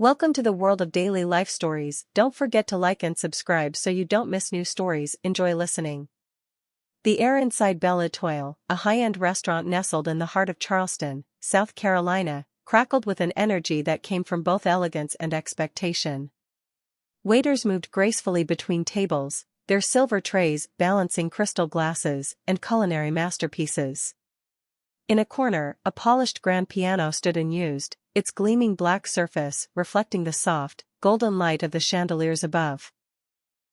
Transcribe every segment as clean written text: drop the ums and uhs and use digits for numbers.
Welcome to the world of daily life stories. Don't forget to like and subscribe so you don't miss new stories. Enjoy listening. The air inside Belle Étoile, a high-end restaurant nestled in the heart of Charleston, South Carolina, crackled with an energy that came from both elegance and expectation. Waiters moved gracefully between tables, their silver trays balancing crystal glasses and culinary masterpieces. In a corner, a polished grand piano stood unused, its gleaming black surface reflecting the soft, golden light of the chandeliers above.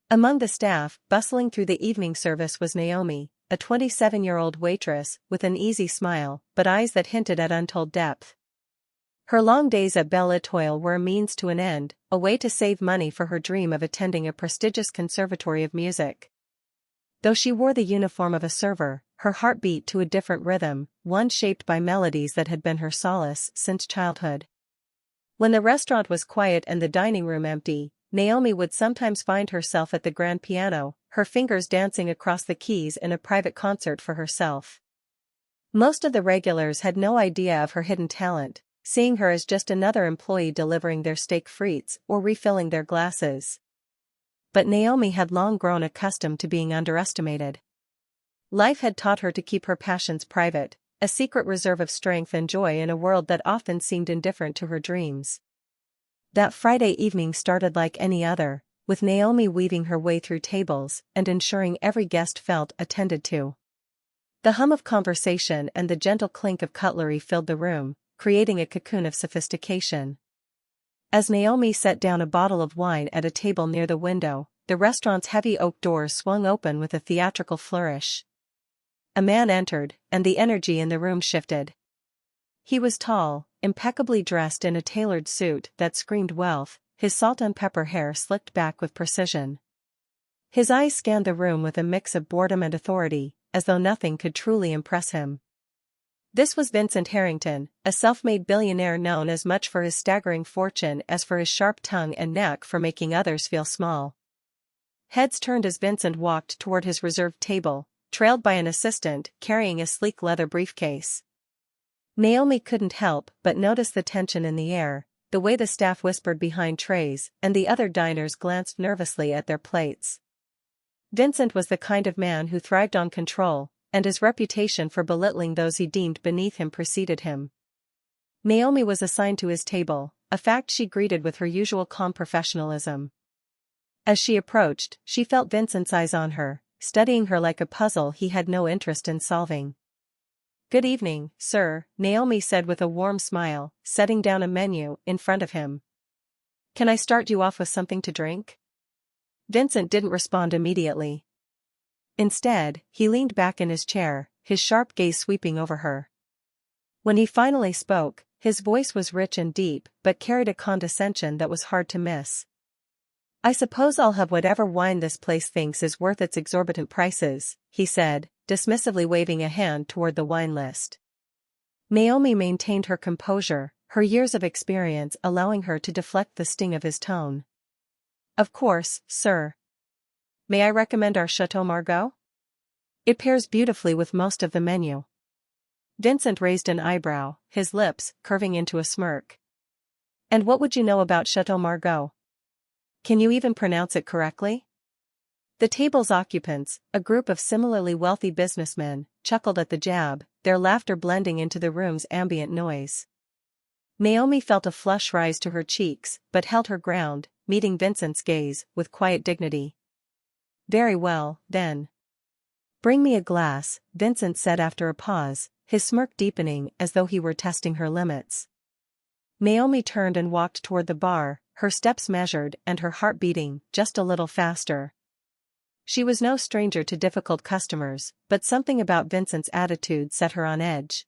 Among the staff, bustling through the evening service was Naomi, a 27-year-old waitress with an easy smile but eyes that hinted at untold depth. Her long days at Belle Étoile were a means to an end, a way to save money for her dream of attending a prestigious conservatory of music. Though she wore the uniform of a server, her heart beat to a different rhythm, one shaped by melodies that had been her solace since childhood. When the restaurant was quiet and the dining room empty, Naomi would sometimes find herself at the grand piano, her fingers dancing across the keys in a private concert for herself. Most of the regulars had no idea of her hidden talent, seeing her as just another employee delivering their steak frites or refilling their glasses. But Naomi had long grown accustomed to being underestimated. Life had taught her to keep her passions private, a secret reserve of strength and joy in a world that often seemed indifferent to her dreams. That Friday evening started like any other, with Naomi weaving her way through tables and ensuring every guest felt attended to. The hum of conversation and the gentle clink of cutlery filled the room, creating a cocoon of sophistication. As Naomi set down a bottle of wine at a table near the window, the restaurant's heavy oak doors swung open with a theatrical flourish. A man entered, and the energy in the room shifted. He was tall, impeccably dressed in a tailored suit that screamed wealth, his salt and pepper hair slicked back with precision. His eyes scanned the room with a mix of boredom and authority, as though nothing could truly impress him. This was Vincent Harrington, a self-made billionaire known as much for his staggering fortune as for his sharp tongue and knack for making others feel small. Heads turned as Vincent walked toward his reserved table, trailed by an assistant carrying a sleek leather briefcase. Naomi couldn't help but notice the tension in the air, the way the staff whispered behind trays and the other diners glanced nervously at their plates. Vincent was the kind of man who thrived on control, and his reputation for belittling those he deemed beneath him preceded him. Naomi was assigned to his table, a fact she greeted with her usual calm professionalism. As she approached, she felt Vincent's eyes on her, studying her like a puzzle he had no interest in solving. "Good evening, sir," Naomi said with a warm smile, setting down a menu in front of him. "Can I start you off with something to drink?" Vincent didn't respond immediately. Instead, he leaned back in his chair, his sharp gaze sweeping over her. When he finally spoke, his voice was rich and deep but carried a condescension that was hard to miss. "I suppose I'll have whatever wine this place thinks is worth its exorbitant prices," he said, dismissively waving a hand toward the wine list. Naomi maintained her composure, her years of experience allowing her to deflect the sting of his tone. "Of course, sir. May I recommend our Chateau Margaux? It pairs beautifully with most of the menu." Vincent raised an eyebrow, his lips curving into a smirk. "And what would you know about Chateau Margaux? Can you even pronounce it correctly?" The table's occupants, a group of similarly wealthy businessmen, chuckled at the jab, their laughter blending into the room's ambient noise. Naomi felt a flush rise to her cheeks but held her ground, meeting Vincent's gaze with quiet dignity. "Very well, then. Bring me a glass," Vincent said after a pause, his smirk deepening as though he were testing her limits. Naomi turned and walked toward the bar, her steps measured and her heart beating just a little faster. She was no stranger to difficult customers, but something about Vincent's attitude set her on edge.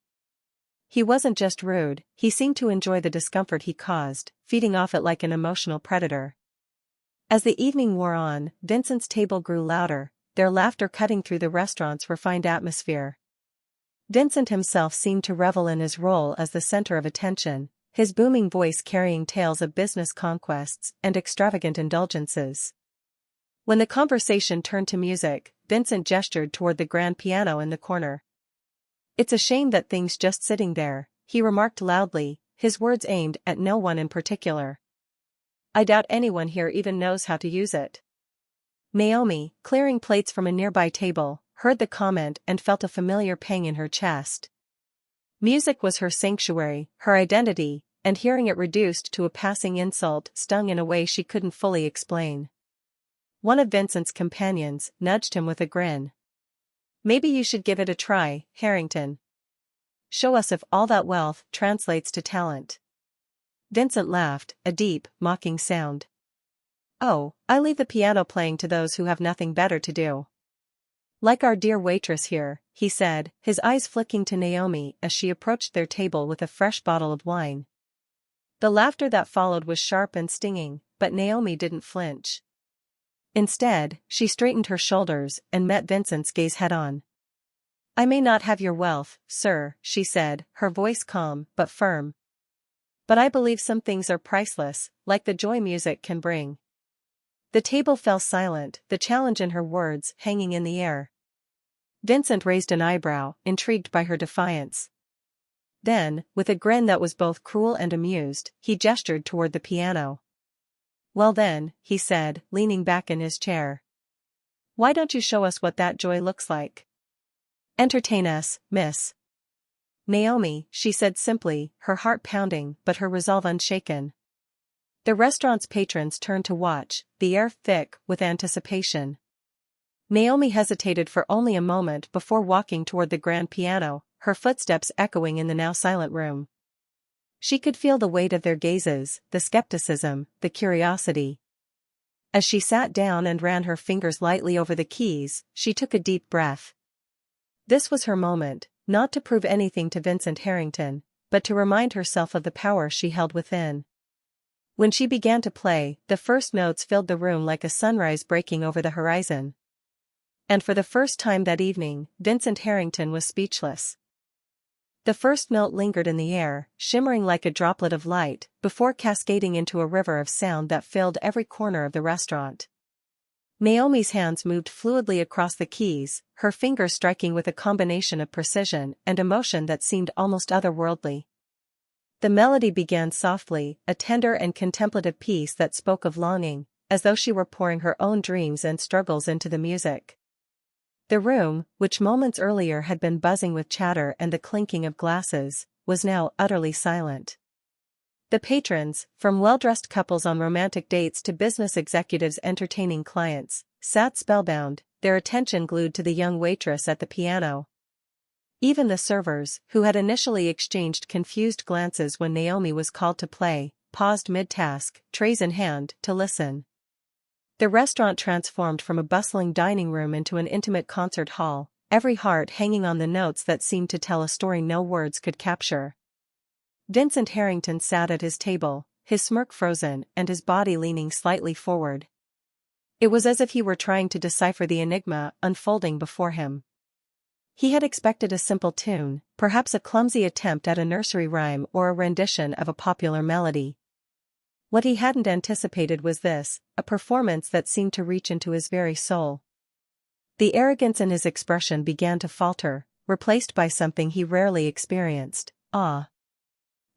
He wasn't just rude, he seemed to enjoy the discomfort he caused, feeding off it like an emotional predator. As the evening wore on, Vincent's table grew louder, their laughter cutting through the restaurant's refined atmosphere. Vincent himself seemed to revel in his role as the center of attention, his booming voice carrying tales of business conquests and extravagant indulgences. When the conversation turned to music, Vincent gestured toward the grand piano in the corner. "It's a shame that thing's just sitting there," he remarked loudly, his words aimed at no one in particular. I doubt anyone here even knows how to use it. Naomi, clearing plates from a nearby table, heard the comment and felt a familiar pang in her chest. Music was her sanctuary, her identity, and hearing it reduced to a passing insult stung in a way she couldn't fully explain. One of Vincent's companions nudged him with a grin. Maybe you should give it a try, Harrington. Show us if all that wealth translates to talent. Vincent laughed, a deep, mocking sound. Oh, I leave the piano playing to those who have nothing better to do. Like our dear waitress here, he said, his eyes flicking to Naomi as she approached their table with a fresh bottle of wine. The laughter that followed was sharp and stinging, but Naomi didn't flinch. Instead, she straightened her shoulders and met Vincent's gaze head-on. I may not have your wealth, sir, she said, her voice calm but firm. But I believe some things are priceless, like the joy music can bring. The table fell silent, the challenge in her words hanging in the air. Vincent raised an eyebrow, intrigued by her defiance. Then, with a grin that was both cruel and amused, he gestured toward the piano. Well then, he said, leaning back in his chair. Why don't you show us what that joy looks like? Entertain us, miss. Naomi, she said simply, her heart pounding but her resolve unshaken. The restaurant's patrons turned to watch, the air thick with anticipation. Naomi hesitated for only a moment before walking toward the grand piano, her footsteps echoing in the now silent room. She could feel the weight of their gazes, the skepticism, the curiosity. As she sat down and ran her fingers lightly over the keys, she took a deep breath. This was her moment, not to prove anything to Vincent Harrington, but to remind herself of the power she held within. When she began to play, the first notes filled the room like a sunrise breaking over the horizon. And for the first time that evening, Vincent Harrington was speechless. The first note lingered in the air, shimmering like a droplet of light, before cascading into a river of sound that filled every corner of the restaurant. Naomi's hands moved fluidly across the keys, her fingers striking with a combination of precision and emotion that seemed almost otherworldly. The melody began softly, a tender and contemplative piece that spoke of longing, as though she were pouring her own dreams and struggles into the music. The room, which moments earlier had been buzzing with chatter and the clinking of glasses, was now utterly silent. The patrons, from well-dressed couples on romantic dates to business executives entertaining clients, sat spellbound, their attention glued to the young waitress at the piano. Even the servers, who had initially exchanged confused glances when Naomi was called to play, paused mid-task, trays in hand, to listen. The restaurant transformed from a bustling dining room into an intimate concert hall, every heart hanging on the notes that seemed to tell a story no words could capture. Vincent Harrington sat at his table, his smirk frozen and his body leaning slightly forward. It was as if he were trying to decipher the enigma unfolding before him. He had expected a simple tune, perhaps a clumsy attempt at a nursery rhyme or a rendition of a popular melody. What he hadn't anticipated was this, a performance that seemed to reach into his very soul. The arrogance in his expression began to falter, replaced by something he rarely experienced, awe.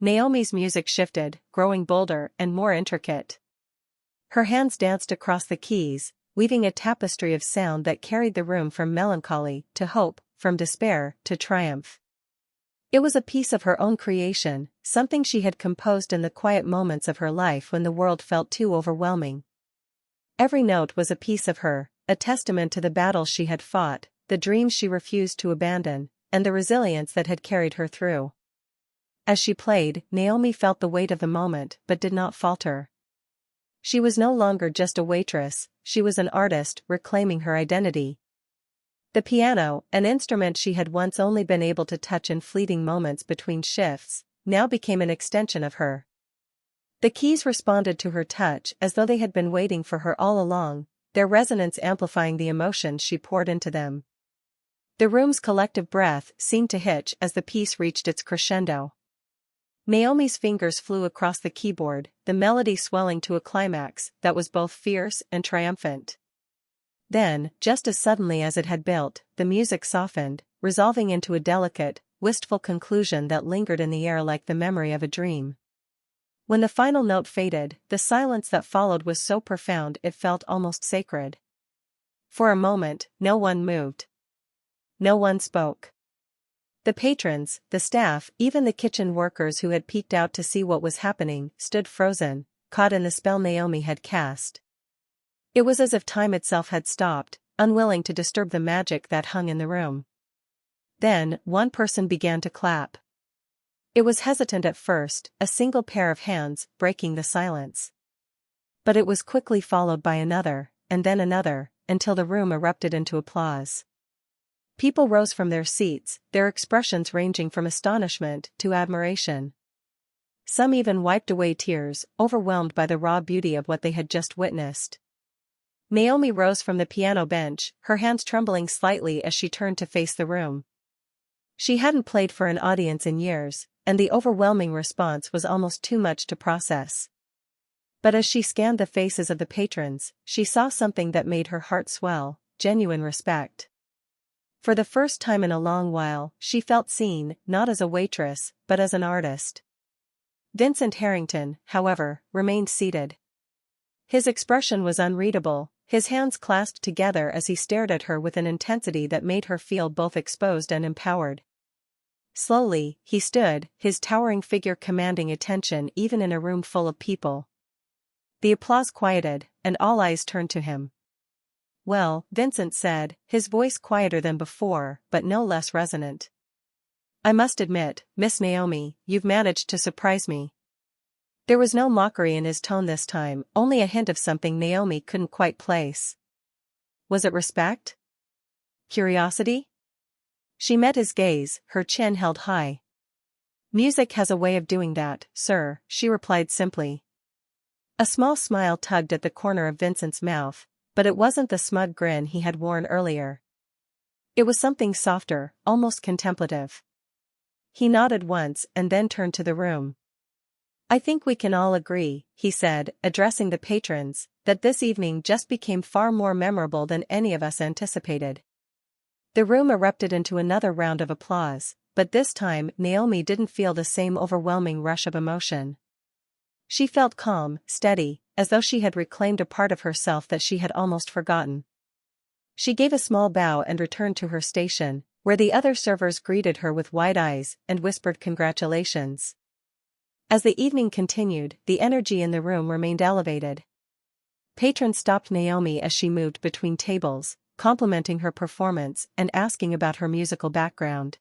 Naomi's music shifted, growing bolder and more intricate. Her hands danced across the keys, weaving a tapestry of sound that carried the room from melancholy to hope, from despair to triumph. It was a piece of her own creation, something she had composed in the quiet moments of her life when the world felt too overwhelming. Every note was a piece of her, a testament to the battles she had fought, the dreams she refused to abandon, and the resilience that had carried her through. As she played, Naomi felt the weight of the moment but did not falter. She was no longer just a waitress, she was an artist reclaiming her identity. The piano, an instrument she had once only been able to touch in fleeting moments between shifts, now became an extension of her. The keys responded to her touch as though they had been waiting for her all along, their resonance amplifying the emotion she poured into them. The room's collective breath seemed to hitch as the piece reached its crescendo. Naomi's fingers flew across the keyboard, the melody swelling to a climax that was both fierce and triumphant. Then, just as suddenly as it had built, the music softened, resolving into a delicate, wistful conclusion that lingered in the air like the memory of a dream. When the final note faded, the silence that followed was so profound it felt almost sacred. For a moment, no one moved. No one spoke. The patrons, the staff, even the kitchen workers who had peeked out to see what was happening, stood frozen, caught in the spell Naomi had cast. It was as if time itself had stopped, unwilling to disturb the magic that hung in the room. Then, one person began to clap. It was hesitant at first, a single pair of hands, breaking the silence. But it was quickly followed by another, and then another, until the room erupted into applause. People rose from their seats, their expressions ranging from astonishment to admiration. Some even wiped away tears, overwhelmed by the raw beauty of what they had just witnessed. Naomi rose from the piano bench, her hands trembling slightly as she turned to face the room. She hadn't played for an audience in years, and the overwhelming response was almost too much to process. But as she scanned the faces of the patrons, she saw something that made her heart swell: genuine respect. For the first time in a long while, she felt seen, not as a waitress, but as an artist. Vincent Harrington, however, remained seated. His expression was unreadable, his hands clasped together as he stared at her with an intensity that made her feel both exposed and empowered. Slowly, he stood, his towering figure commanding attention even in a room full of people. The applause quieted, and all eyes turned to him. "Well," Vincent said, his voice quieter than before, but no less resonant. "I must admit, Miss Naomi, you've managed to surprise me." There was no mockery in his tone this time, only a hint of something Naomi couldn't quite place. Was it respect? Curiosity? She met his gaze, her chin held high. "Music has a way of doing that, sir," she replied simply. A small smile tugged at the corner of Vincent's mouth, but it wasn't the smug grin he had worn earlier. It was something softer, almost contemplative. He nodded once and then turned to the room. "I think we can all agree," he said, addressing the patrons, "that this evening just became far more memorable than any of us anticipated." The room erupted into another round of applause, but this time Naomi didn't feel the same overwhelming rush of emotion. She felt calm, steady, as though she had reclaimed a part of herself that she had almost forgotten. She gave a small bow and returned to her station, where the other servers greeted her with wide eyes and whispered congratulations. As the evening continued, the energy in the room remained elevated. Patrons stopped Naomi as she moved between tables, complimenting her performance and asking about her musical background.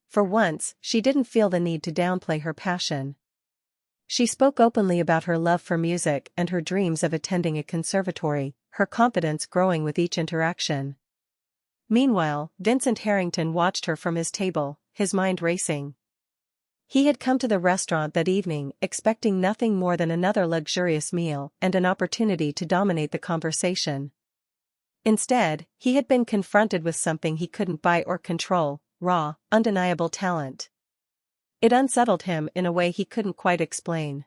For once, she didn't feel the need to downplay her passion. She spoke openly about her love for music and her dreams of attending a conservatory, her confidence growing with each interaction. Meanwhile, Vincent Harrington watched her from his table, his mind racing. He had come to the restaurant that evening expecting nothing more than another luxurious meal and an opportunity to dominate the conversation. Instead, he had been confronted with something he couldn't buy or control: raw, undeniable talent. It unsettled him in a way he couldn't quite explain.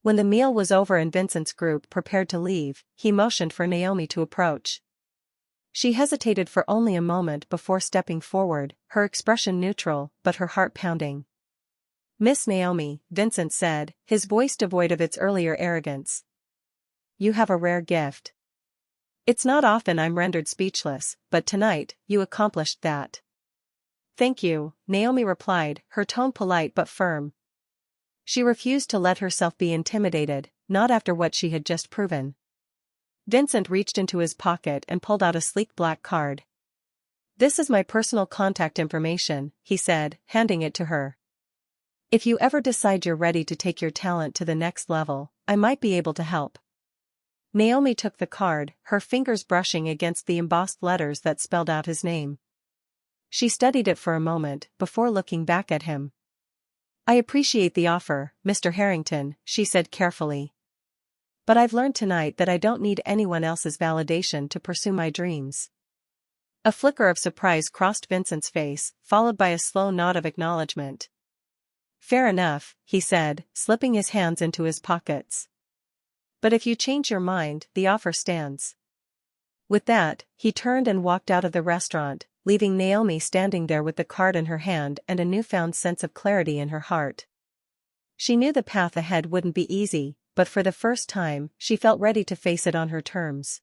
When the meal was over and Vincent's group prepared to leave, he motioned for Naomi to approach. She hesitated for only a moment before stepping forward, her expression neutral, but her heart pounding. "Miss Naomi," Vincent said, his voice devoid of its earlier arrogance. "You have a rare gift. It's not often I'm rendered speechless, but tonight, you accomplished that." "Thank you," Naomi replied, her tone polite but firm. She refused to let herself be intimidated, not after what she had just proven. Vincent reached into his pocket and pulled out a sleek black card. "This is my personal contact information," he said, handing it to her. "If you ever decide you're ready to take your talent to the next level, I might be able to help." Naomi took the card, her fingers brushing against the embossed letters that spelled out his name. She studied it for a moment before looking back at him. "I appreciate the offer, Mr. Harrington," she said carefully. "But I've learned tonight that I don't need anyone else's validation to pursue my dreams." A flicker of surprise crossed Vincent's face, followed by a slow nod of acknowledgement. "Fair enough," he said, slipping his hands into his pockets. "But if you change your mind, the offer stands." With that, he turned and walked out of the restaurant, leaving Naomi standing there with the card in her hand and a newfound sense of clarity in her heart. She knew the path ahead wouldn't be easy, but for the first time, she felt ready to face it on her terms.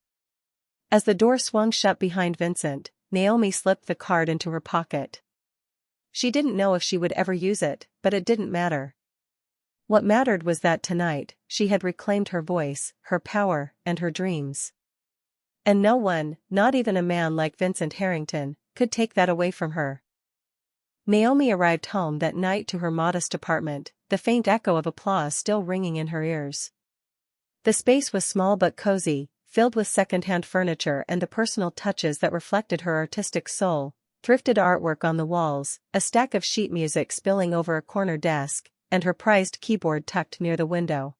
As the door swung shut behind Vincent, Naomi slipped the card into her pocket. She didn't know if she would ever use it, but it didn't matter. What mattered was that tonight, she had reclaimed her voice, her power, and her dreams. And no one, not even a man like Vincent Harrington, could take that away from her. Naomi arrived home that night to her modest apartment, the faint echo of applause still ringing in her ears. The space was small but cozy, filled with second-hand furniture and the personal touches that reflected her artistic soul, thrifted artwork on the walls, a stack of sheet music spilling over a corner desk, and her prized keyboard tucked near the window.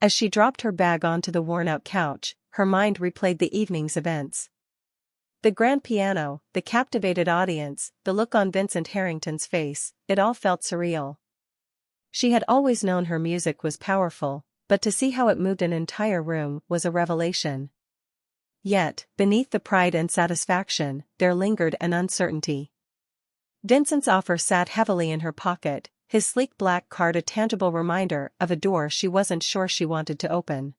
As she dropped her bag onto the worn-out couch, her mind replayed the evening's events. The grand piano, the captivated audience, the look on Vincent Harrington's face, it all felt surreal. She had always known her music was powerful, but to see how it moved an entire room was a revelation. Yet, beneath the pride and satisfaction, there lingered an uncertainty. Vincent's offer sat heavily in her pocket, his sleek black card a tangible reminder of a door she wasn't sure she wanted to open.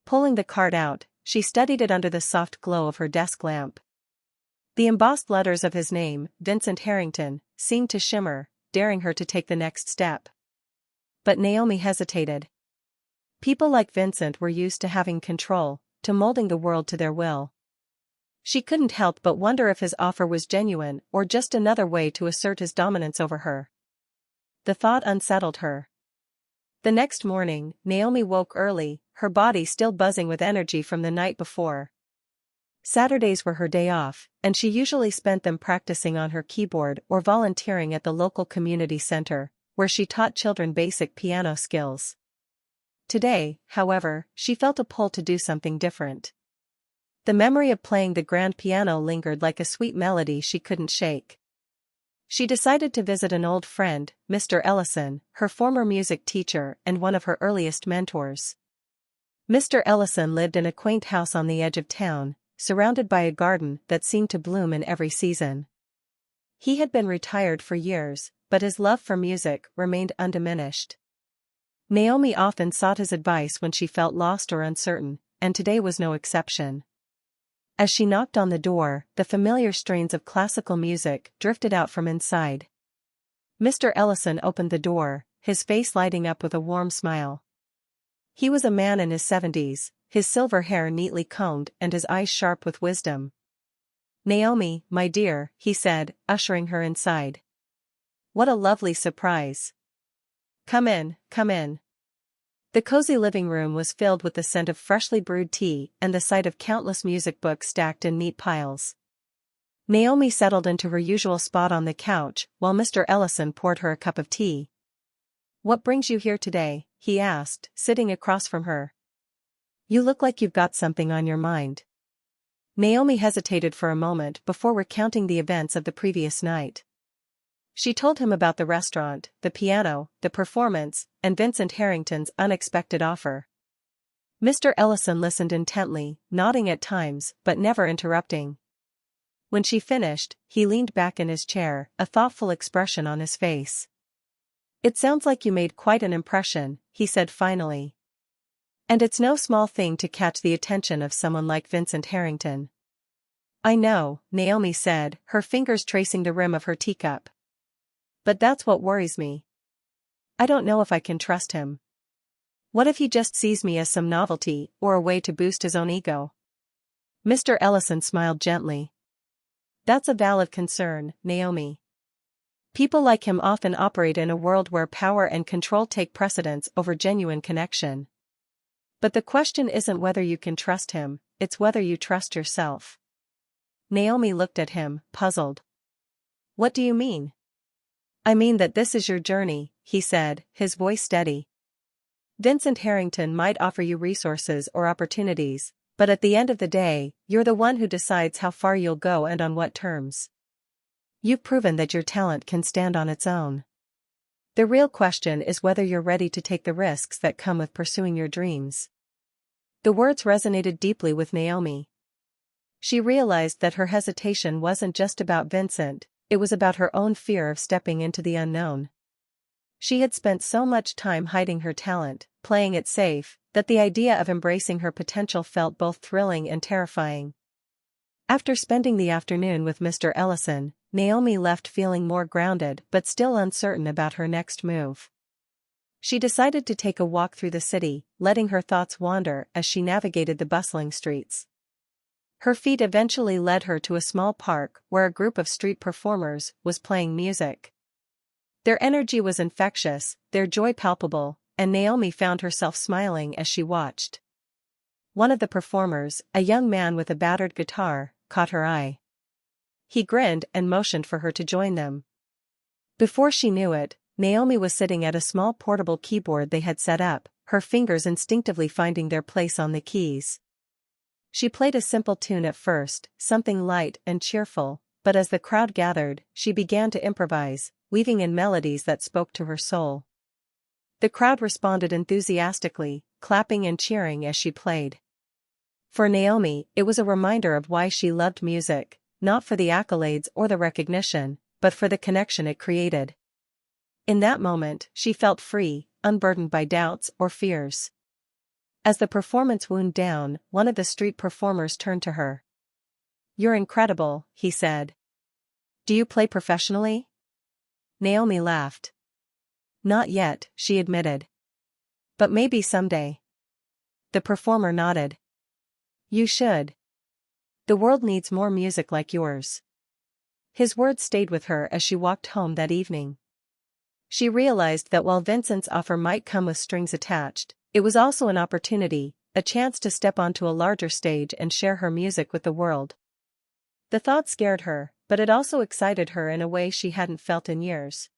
Pulling the card out, she studied it under the soft glow of her desk lamp. The embossed letters of his name, Vincent Harrington, seemed to shimmer, daring her to take the next step. But Naomi hesitated. People like Vincent were used to having control, to molding the world to their will. She couldn't help but wonder if his offer was genuine or just another way to assert his dominance over her. The thought unsettled her. The next morning, Naomi woke early, her body still buzzing with energy from the night before. Saturdays were her day off, and she usually spent them practicing on her keyboard or volunteering at the local community center, where she taught children basic piano skills. Today, however, she felt a pull to do something different. The memory of playing the grand piano lingered like a sweet melody she couldn't shake. She decided to visit an old friend, Mr. Ellison, her former music teacher and one of her earliest mentors. Mr. Ellison lived in a quaint house on the edge of town, surrounded by a garden that seemed to bloom in every season. He had been retired for years, but his love for music remained undiminished. Naomi often sought his advice when she felt lost or uncertain, and today was no exception. As she knocked on the door, the familiar strains of classical music drifted out from inside. Mr. Ellison opened the door, his face lighting up with a warm smile. He was a man in his 70s, his silver hair neatly combed and his eyes sharp with wisdom. "Naomi, my dear," he said, ushering her inside. "What a lovely surprise. Come in, come in." The cozy living room was filled with the scent of freshly brewed tea and the sight of countless music books stacked in neat piles. Naomi settled into her usual spot on the couch while Mr. Ellison poured her a cup of tea. "What brings you here today?" he asked, sitting across from her. "You look like you've got something on your mind." Naomi hesitated for a moment before recounting the events of the previous night. She told him about the restaurant, the piano, the performance, and Vincent Harrington's unexpected offer. Mr. Ellison listened intently, nodding at times, but never interrupting. When she finished, he leaned back in his chair, a thoughtful expression on his face. "It sounds like you made quite an impression," he said finally. "And it's no small thing to catch the attention of someone like Vincent Harrington." "I know," Naomi said, her fingers tracing the rim of her teacup. "But that's what worries me. I don't know if I can trust him. What if he just sees me as some novelty or a way to boost his own ego?" Mr. Ellison smiled gently. "That's a valid concern, Naomi. People like him often operate in a world where power and control take precedence over genuine connection. But the question isn't whether you can trust him, it's whether you trust yourself." Naomi looked at him, puzzled. "What do you mean?" "I mean that this is your journey," he said, his voice steady. "Vincent Harrington might offer you resources or opportunities, but at the end of the day, you're the one who decides how far you'll go and on what terms. You've proven that your talent can stand on its own. The real question is whether you're ready to take the risks that come with pursuing your dreams." The words resonated deeply with Naomi. She realized that her hesitation wasn't just about Vincent, it was about her own fear of stepping into the unknown. She had spent so much time hiding her talent, playing it safe, that the idea of embracing her potential felt both thrilling and terrifying. After spending the afternoon with Mr. Ellison, Naomi left feeling more grounded but still uncertain about her next move. She decided to take a walk through the city, letting her thoughts wander as she navigated the bustling streets. Her feet eventually led her to a small park where a group of street performers was playing music. Their energy was infectious, their joy palpable, and Naomi found herself smiling as she watched. One of the performers, a young man with a battered guitar, caught her eye. He grinned and motioned for her to join them. Before she knew it, Naomi was sitting at a small portable keyboard they had set up, her fingers instinctively finding their place on the keys. She played a simple tune at first, something light and cheerful, but as the crowd gathered, she began to improvise, weaving in melodies that spoke to her soul. The crowd responded enthusiastically, clapping and cheering as she played. For Naomi, it was a reminder of why she loved music, not for the accolades or the recognition, but for the connection it created. In that moment, she felt free, unburdened by doubts or fears. As the performance wound down, one of the street performers turned to her. "You're incredible," he said. "Do you play professionally?" Naomi laughed. "Not yet," she admitted. "But maybe someday." The performer nodded. "You should. The world needs more music like yours." His words stayed with her as she walked home that evening. She realized that while Vincent's offer might come with strings attached, it was also an opportunity, a chance to step onto a larger stage and share her music with the world. The thought scared her, but it also excited her in a way she hadn't felt in years.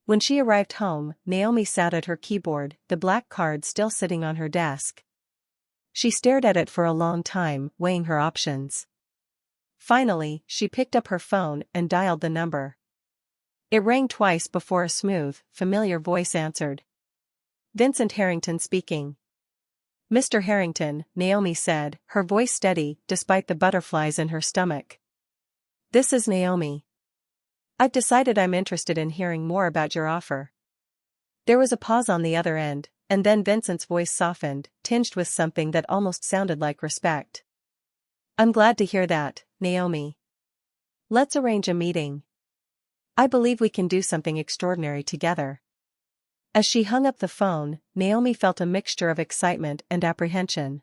When she arrived home, Naomi sat at her keyboard, the black card still sitting on her desk. She stared at it for a long time, weighing her options. Finally, she picked up her phone and dialed the number. It rang twice before a smooth, familiar voice answered. "Vincent Harrington speaking." "Mr. Harrington," Naomi said, her voice steady despite the butterflies in her stomach. "This is Naomi. I've decided I'm interested in hearing more about your offer." There was a pause on the other end, and then Vincent's voice softened, tinged with something that almost sounded like respect. "I'm glad to hear that, Naomi. Let's arrange a meeting. I believe we can do something extraordinary together." As she hung up the phone, Naomi felt a mixture of excitement and apprehension.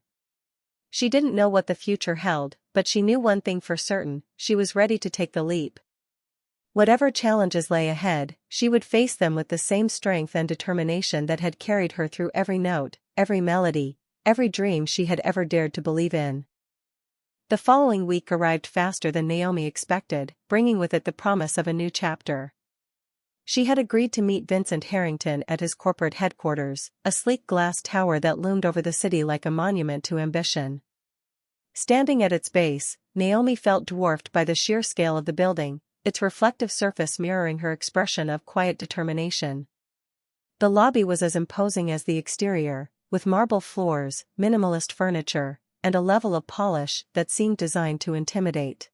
She didn't know what the future held, but she knew one thing for certain: she was ready to take the leap. Whatever challenges lay ahead, she would face them with the same strength and determination that had carried her through every note, every melody, every dream she had ever dared to believe in. The following week arrived faster than Naomi expected, bringing with it the promise of a new chapter. She had agreed to meet Vincent Harrington at his corporate headquarters, a sleek glass tower that loomed over the city like a monument to ambition. Standing at its base, Naomi felt dwarfed by the sheer scale of the building, its reflective surface mirroring her expression of quiet determination. The lobby was as imposing as the exterior, with marble floors, minimalist furniture, and a level of polish that seemed designed to intimidate.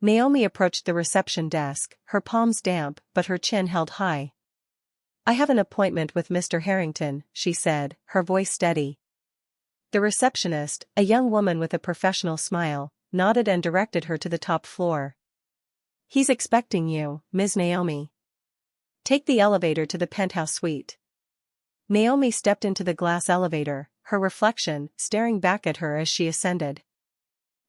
Naomi approached the reception desk, her palms damp but her chin held high. "I have an appointment with Mr. Harrington," she said, her voice steady. The receptionist, a young woman with a professional smile, nodded and directed her to the top floor. "He's expecting you, Ms. Naomi. Take the elevator to the penthouse suite." Naomi stepped into the glass elevator, her reflection staring back at her as she ascended.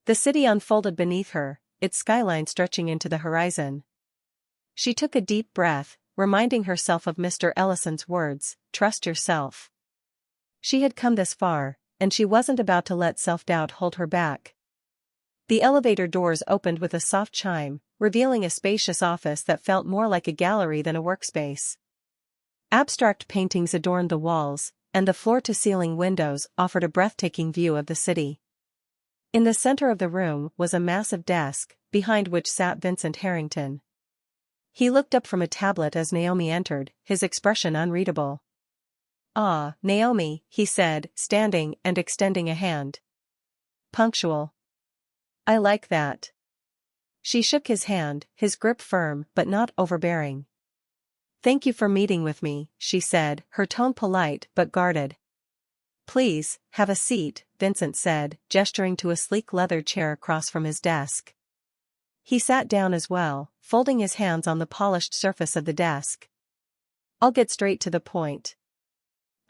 The city unfolded beneath her, its skyline stretching into the horizon. She took a deep breath, reminding herself of Mr. Ellison's words, "Trust yourself." She had come this far, and she wasn't about to let self-doubt hold her back. The elevator doors opened with a soft chime, revealing a spacious office that felt more like a gallery than a workspace. Abstract paintings adorned the walls, and the floor-to-ceiling windows offered a breathtaking view of the city. In the center of the room was a massive desk, behind which sat Vincent Harrington. He looked up from a tablet as Naomi entered, his expression unreadable. "Ah, Naomi," he said, standing and extending a hand. "Punctual. I like that." She shook his hand, his grip firm but not overbearing. "Thank you for meeting with me," she said, her tone polite but guarded. "Please, have a seat," Vincent said, gesturing to a sleek leather chair across from his desk. He sat down as well, folding his hands on the polished surface of the desk. "I'll get straight to the point.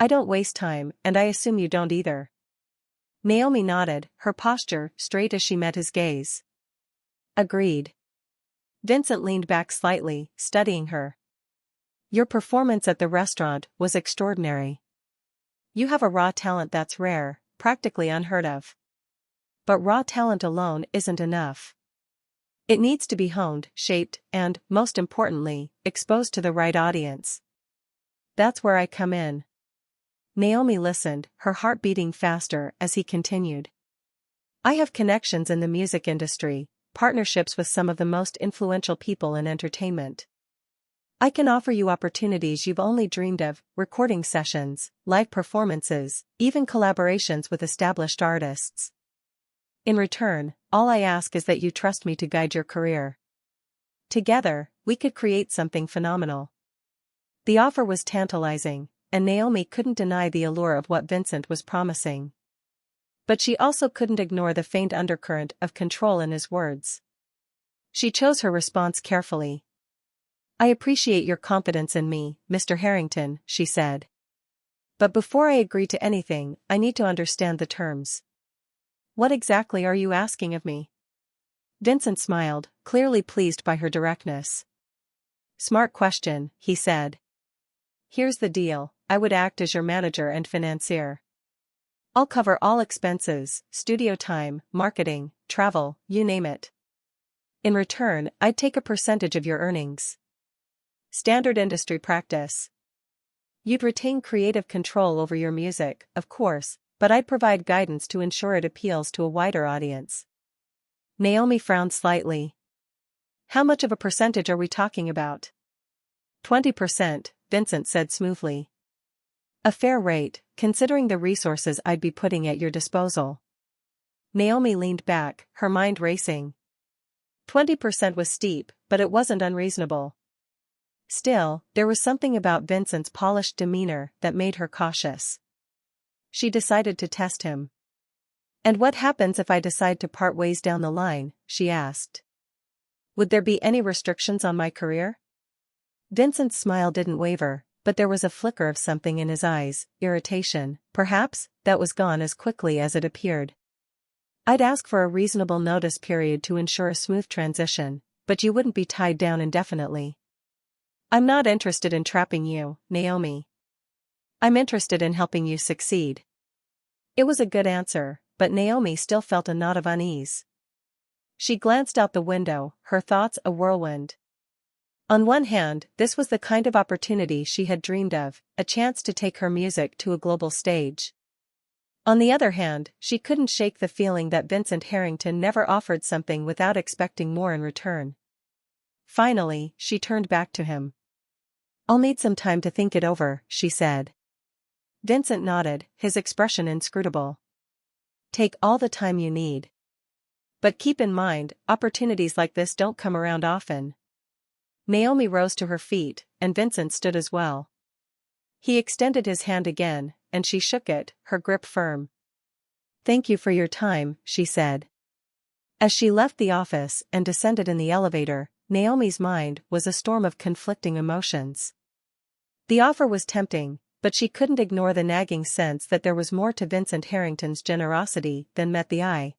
I don't waste time, and I assume you don't either." Naomi nodded, her posture straight as she met his gaze. "Agreed." Vincent leaned back slightly, studying her. "Your performance at the restaurant was extraordinary. You have a raw talent that's rare, practically unheard of. But raw talent alone isn't enough. It needs to be honed, shaped, and, most importantly, exposed to the right audience. That's where I come in." Naomi listened, her heart beating faster as he continued. "I have connections in the music industry, partnerships with some of the most influential people in entertainment. I can offer you opportunities you've only dreamed of, recording sessions, live performances, even collaborations with established artists. In return, all I ask is that you trust me to guide your career. Together, we could create something phenomenal." The offer was tantalizing, and Naomi couldn't deny the allure of what Vincent was promising. But she also couldn't ignore the faint undercurrent of control in his words. She chose her response carefully. "I appreciate your confidence in me, Mr. Harrington," she said. "But before I agree to anything, I need to understand the terms. What exactly are you asking of me?" Vincent smiled, clearly pleased by her directness. "Smart question," he said. "Here's the deal, I would act as your manager and financier. I'll cover all expenses, studio time, marketing, travel, you name it. In return, I'd take a percentage of your earnings. Standard industry practice. You'd retain creative control over your music, of course, but I'd provide guidance to ensure it appeals to a wider audience." Naomi frowned slightly. "How much of a percentage are we talking about?" 20%, Vincent said smoothly. "A fair rate, considering the resources I'd be putting at your disposal." Naomi leaned back, her mind racing. 20% was steep, but it wasn't unreasonable. Still, there was something about Vincent's polished demeanor that made her cautious. She decided to test him. "And what happens if I decide to part ways down the line?" she asked. "Would there be any restrictions on my career?" Vincent's smile didn't waver, but there was a flicker of something in his eyes, irritation, perhaps, that was gone as quickly as it appeared. "I'd ask for a reasonable notice period to ensure a smooth transition, but you wouldn't be tied down indefinitely." "I'm not interested in trapping you, Naomi. I'm interested in helping you succeed." It was a good answer, but Naomi still felt a knot of unease. She glanced out the window, her thoughts a whirlwind. On one hand, this was the kind of opportunity she had dreamed of, a chance to take her music to a global stage. On the other hand, she couldn't shake the feeling that Vincent Harrington never offered something without expecting more in return. Finally, she turned back to him. "I'll need some time to think it over," she said. Vincent nodded, his expression inscrutable. "Take all the time you need. But keep in mind, opportunities like this don't come around often." Naomi rose to her feet, and Vincent stood as well. He extended his hand again, and she shook it, her grip firm. "Thank you for your time," she said. As she left the office and descended in the elevator, Naomi's mind was a storm of conflicting emotions. The offer was tempting, but she couldn't ignore the nagging sense that there was more to Vincent Harrington's generosity than met the eye.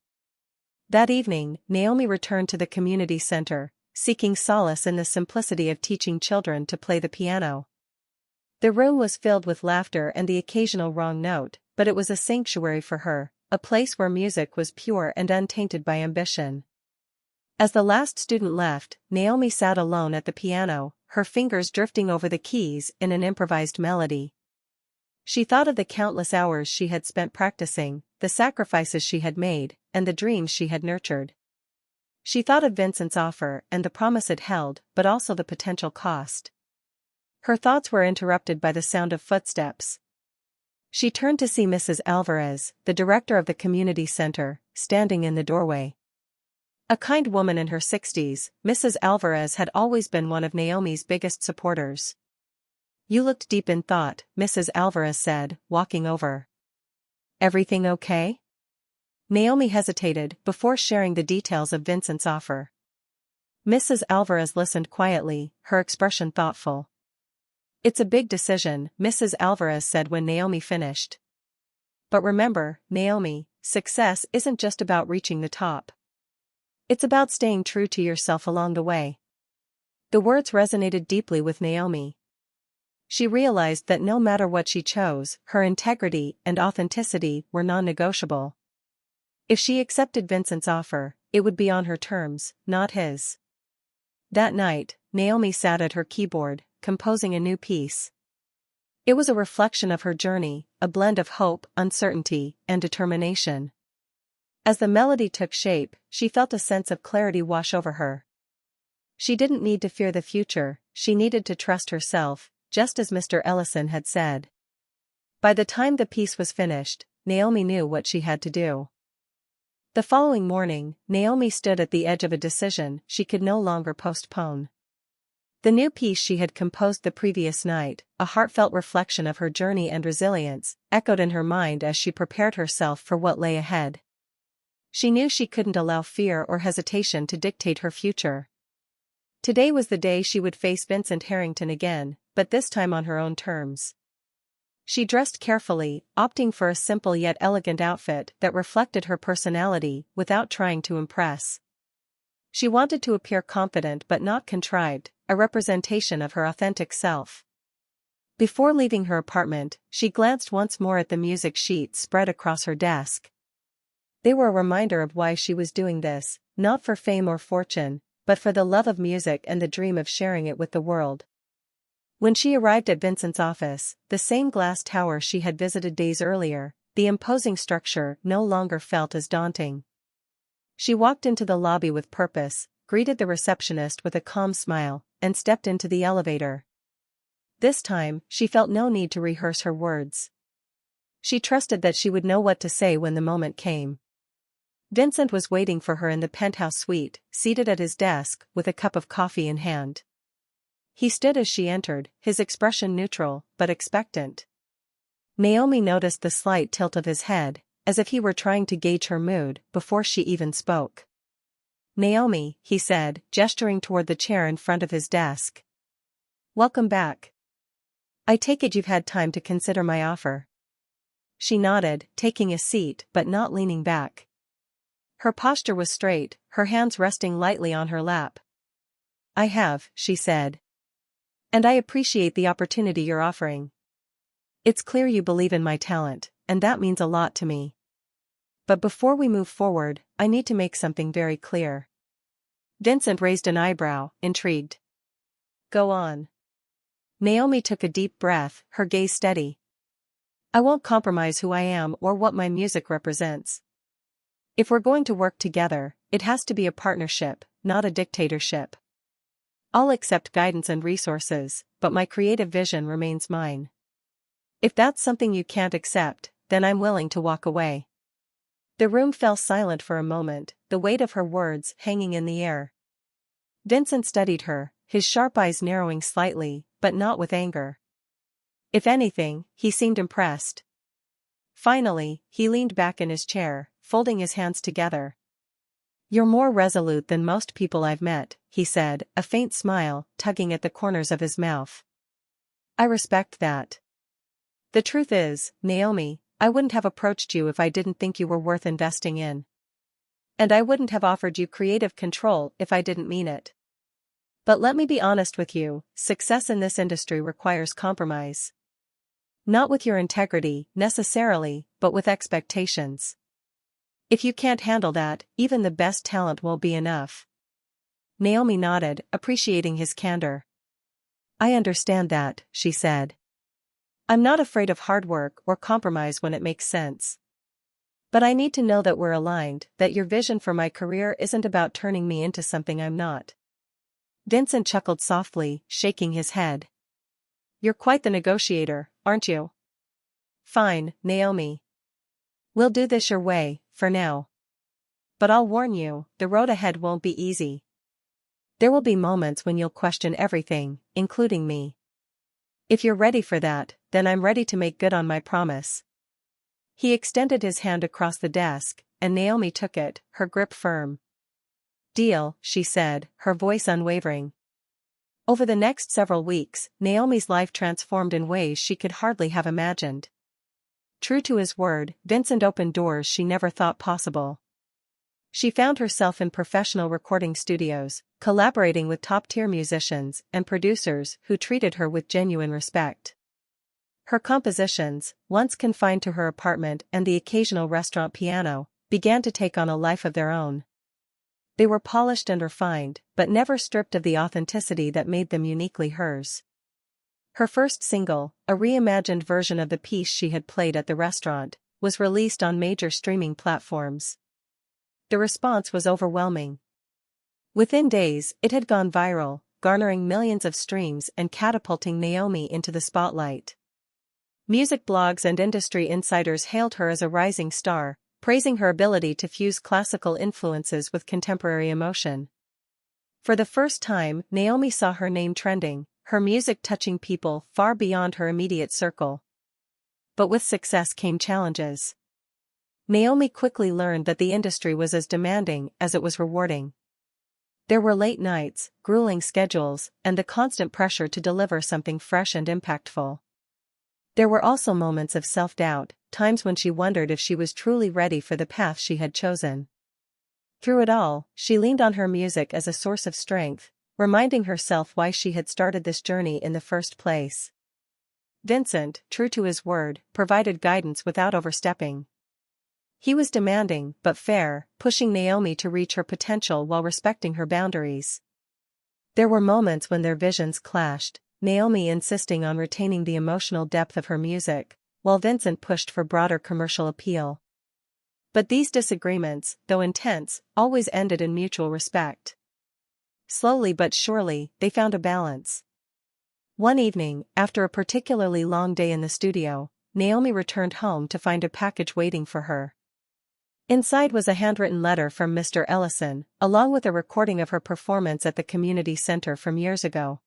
That evening, Naomi returned to the community center, seeking solace in the simplicity of teaching children to play the piano. The room was filled with laughter and the occasional wrong note, but it was a sanctuary for her, a place where music was pure and untainted by ambition. As the last student left, Naomi sat alone at the piano, her fingers drifting over the keys in an improvised melody. She thought of the countless hours she had spent practicing, the sacrifices she had made, and the dreams she had nurtured. She thought of Vincent's offer and the promise it held, but also the potential cost. Her thoughts were interrupted by the sound of footsteps. She turned to see Mrs. Alvarez, the director of the community center, standing in the doorway. A kind woman in her 60s, Mrs. Alvarez had always been one of Naomi's biggest supporters. You looked deep in thought, Mrs. Alvarez said, walking over. Everything okay? Naomi hesitated before sharing the details of Vincent's offer. Mrs. Alvarez listened quietly, her expression thoughtful. It's a big decision, Mrs. Alvarez said when Naomi finished. But remember, Naomi, success isn't just about reaching the top. It's about staying true to yourself along the way. The words resonated deeply with Naomi. She realized that no matter what she chose, her integrity and authenticity were non-negotiable. If she accepted Vincent's offer, it would be on her terms, not his. That night, Naomi sat at her keyboard, composing a new piece. It was a reflection of her journey, a blend of hope, uncertainty, and determination. As the melody took shape, she felt a sense of clarity wash over her. She didn't need to fear the future, she needed to trust herself, just as Mr. Ellison had said. By the time the piece was finished, Naomi knew what she had to do. The following morning, Naomi stood at the edge of a decision she could no longer postpone. The new piece she had composed the previous night, a heartfelt reflection of her journey and resilience, echoed in her mind as she prepared herself for what lay ahead. She knew she couldn't allow fear or hesitation to dictate her future. Today was the day she would face Vincent Harrington again, but this time on her own terms. She dressed carefully, opting for a simple yet elegant outfit that reflected her personality without trying to impress. She wanted to appear confident but not contrived, a representation of her authentic self. Before leaving her apartment, she glanced once more at the music sheets spread across her desk. They were a reminder of why she was doing this, not for fame or fortune, but for the love of music and the dream of sharing it with the world. When she arrived at Vincent's office, the same glass tower she had visited days earlier, the imposing structure no longer felt as daunting. She walked into the lobby with purpose, greeted the receptionist with a calm smile, and stepped into the elevator. This time, she felt no need to rehearse her words. She trusted that she would know what to say when the moment came. Vincent was waiting for her in the penthouse suite, seated at his desk with a cup of coffee in hand. He stood as she entered, his expression neutral, but expectant. Naomi noticed the slight tilt of his head, as if he were trying to gauge her mood, before she even spoke. "Naomi," he said, gesturing toward the chair in front of his desk. "Welcome back. I take it you've had time to consider my offer." She nodded, taking a seat but not leaning back. Her posture was straight, her hands resting lightly on her lap. "I have," she said. "And I appreciate the opportunity you're offering. It's clear you believe in my talent, and that means a lot to me. But before we move forward, I need to make something very clear." Vincent raised an eyebrow, intrigued. "Go on." Naomi took a deep breath, her gaze steady. "I won't compromise who I am or what my music represents. If we're going to work together, it has to be a partnership, not a dictatorship. I'll accept guidance and resources, but my creative vision remains mine. If that's something you can't accept, then I'm willing to walk away." The room fell silent for a moment, the weight of her words hanging in the air. Vincent studied her, his sharp eyes narrowing slightly, but not with anger. If anything, he seemed impressed. Finally, he leaned back in his chair, folding his hands together. "You're more resolute than most people I've met," he said, a faint smile tugging at the corners of his mouth. "I respect that. The truth is, Naomi, I wouldn't have approached you if I didn't think you were worth investing in. And I wouldn't have offered you creative control if I didn't mean it. But let me be honest with you, success in this industry requires compromise. Not with your integrity, necessarily, but with expectations. If you can't handle that, even the best talent won't be enough." Naomi nodded, appreciating his candor. "I understand that," she said. "I'm not afraid of hard work or compromise when it makes sense. But I need to know that we're aligned, that your vision for my career isn't about turning me into something I'm not." Vincent chuckled softly, shaking his head. "You're quite the negotiator, aren't you?" "Fine, Naomi. We'll do this your way, for now. But I'll warn you, the road ahead won't be easy. There will be moments when you'll question everything, including me. If you're ready for that, then I'm ready to make good on my promise. He extended his hand across the desk, and Naomi took it, her grip firm. Deal, she said, her voice unwavering. Over the next several weeks, Naomi's life transformed in ways she could hardly have imagined. True to his word, Vincent opened doors she never thought possible. She found herself in professional recording studios, collaborating with top-tier musicians and producers who treated her with genuine respect. Her compositions, once confined to her apartment and the occasional restaurant piano, began to take on a life of their own. They were polished and refined, but never stripped of the authenticity that made them uniquely hers. Her first single, a reimagined version of the piece she had played at the restaurant, was released on major streaming platforms. The response was overwhelming. Within days, it had gone viral, garnering millions of streams and catapulting Naomi into the spotlight. Music blogs and industry insiders hailed her as a rising star, praising her ability to fuse classical influences with contemporary emotion. For the first time, Naomi saw her name trending, her music touching people far beyond her immediate circle. But with success came challenges. Naomi quickly learned that the industry was as demanding as it was rewarding. There were late nights, grueling schedules, and the constant pressure to deliver something fresh and impactful. There were also moments of self-doubt, times when she wondered if she was truly ready for the path she had chosen. Through it all, she leaned on her music as a source of strength, reminding herself why she had started this journey in the first place. Vincent, true to his word, provided guidance without overstepping. He was demanding but fair, pushing Naomi to reach her potential while respecting her boundaries. There were moments when their visions clashed, Naomi insisting on retaining the emotional depth of her music, while Vincent pushed for broader commercial appeal. But these disagreements, though intense, always ended in mutual respect. Slowly but surely, they found a balance. One evening, after a particularly long day in the studio, Naomi returned home to find a package waiting for her. Inside was a handwritten letter from Mr. Ellison, along with a recording of her performance at the community center from years ago.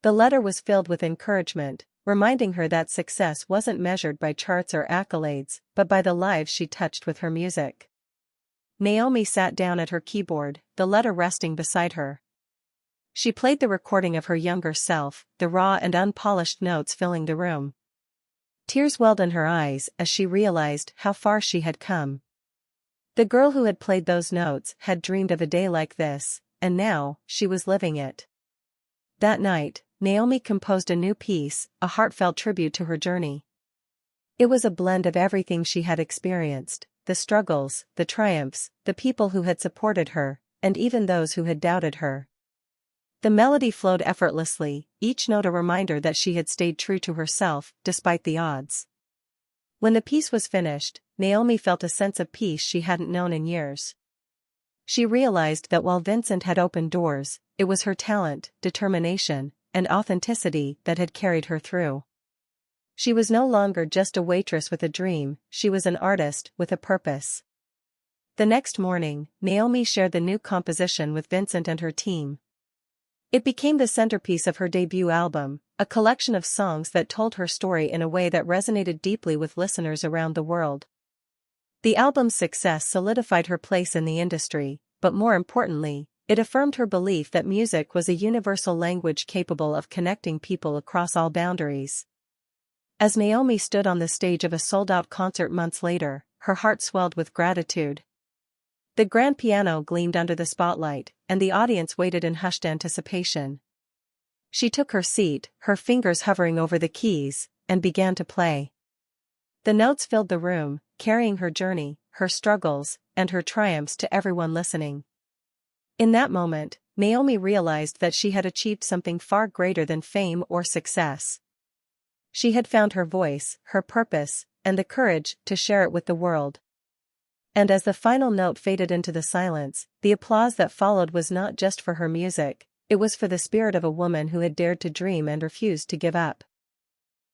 The letter was filled with encouragement, reminding her that success wasn't measured by charts or accolades, but by the lives she touched with her music. Naomi sat down at her keyboard, the letter resting beside her. She played the recording of her younger self, the raw and unpolished notes filling the room. Tears welled in her eyes as she realized how far she had come. The girl who had played those notes had dreamed of a day like this, and now, she was living it. That night, Naomi composed a new piece, a heartfelt tribute to her journey. It was a blend of everything she had experienced, the struggles, the triumphs, the people who had supported her, and even those who had doubted her. The melody flowed effortlessly, each note a reminder that she had stayed true to herself, despite the odds. When the piece was finished, Naomi felt a sense of peace she hadn't known in years. She realized that while Vincent had opened doors, it was her talent, determination, and authenticity that had carried her through. She was no longer just a waitress with a dream, she was an artist with a purpose. The next morning, Naomi shared the new composition with Vincent and her team. It became the centerpiece of her debut album, a collection of songs that told her story in a way that resonated deeply with listeners around the world. The album's success solidified her place in the industry, but more importantly, it affirmed her belief that music was a universal language capable of connecting people across all boundaries. As Naomi stood on the stage of a sold-out concert months later, her heart swelled with gratitude. The grand piano gleamed under the spotlight, and the audience waited in hushed anticipation. She took her seat, her fingers hovering over the keys, and began to play. The notes filled the room, carrying her journey, her struggles, and her triumphs to everyone listening. In that moment, Naomi realized that she had achieved something far greater than fame or success. She had found her voice, her purpose, and the courage to share it with the world. And as the final note faded into the silence, the applause that followed was not just for her music, it was for the spirit of a woman who had dared to dream and refused to give up.